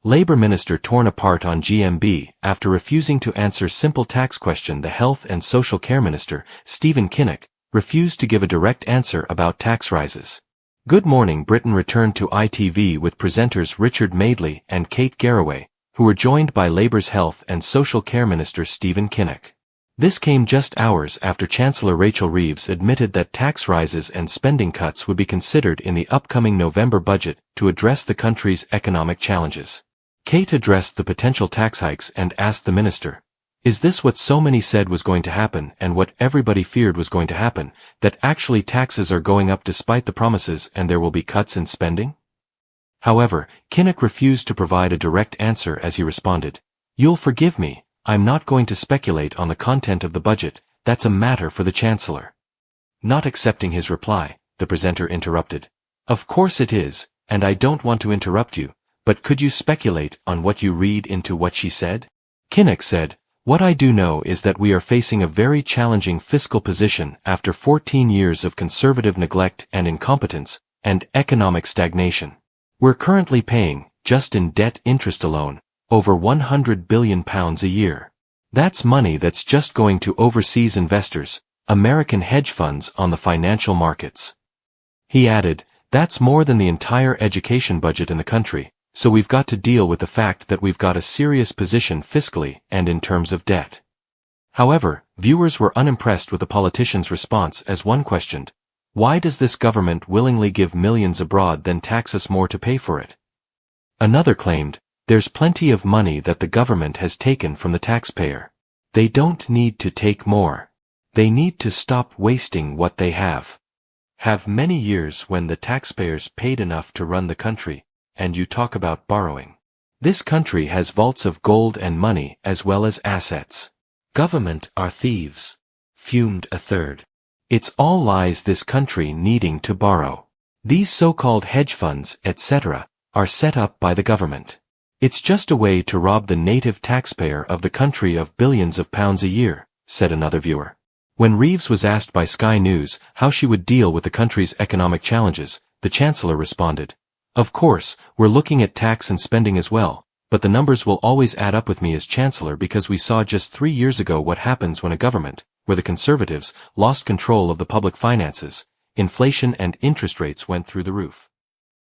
Labor Minister torn apart on GMB after refusing to answer simple tax question. The Health and Social Care Minister, Stephen Kinnock, refused to give a direct answer about tax rises. Good Morning Britain returned to ITV with presenters Richard Madeley and Kate Garraway, who were joined by Labour's Health and Social Care Minister Stephen Kinnock. This came just hours after Chancellor Rachel Reeves admitted that tax rises and spending cuts would be considered in the upcoming November budget to address the country's economic challenges. Kate addressed the potential tax hikes and asked the minister, "Is this what so many said was going to happen and what everybody feared was going to happen, that actually taxes are going up despite the promises and there will be cuts in spending?" However, Kinnock refused to provide a direct answer as he responded, "You'll forgive me, I'm not going to speculate on the content of the budget, that's a matter for the Chancellor." Not accepting his reply, the presenter interrupted, "Of course it is, and I don't want to interrupt you, but could you speculate on what you read into what she said?" Kinnock said, "What I do know is that we are facing a very challenging fiscal position after 14 years of conservative neglect and incompetence, and economic stagnation. We're currently paying, just in debt interest alone, over £100 billion a year. That's money that's just going to overseas investors, American hedge funds on the financial markets." He added, "That's more than the entire education budget in the country. So we've got to deal with the fact that we've got a serious position fiscally and in terms of debt." However, viewers were unimpressed with the politician's response as one questioned, "Why does this government willingly give millions abroad then tax us more to pay for it?" Another claimed, "There's plenty of money that the government has taken from the taxpayer. They don't need to take more. They need to stop wasting what they have. Have many years when the taxpayers paid enough to run the country. And you talk about borrowing. This country has vaults of gold and money as well as assets. Government are thieves," fumed a third. "It's all lies, this country needing to borrow. These so-called hedge funds, etc., are set up by the government. It's just a way to rob the native taxpayer of the country of billions of pounds a year," said another viewer. When Reeves was asked by Sky News how she would deal with the country's economic challenges, the Chancellor responded, "Of course, we're looking at tax and spending as well, but the numbers will always add up with me as Chancellor because we saw just 3 years ago what happens when a government, where the Conservatives, lost control of the public finances, inflation and interest rates went through the roof.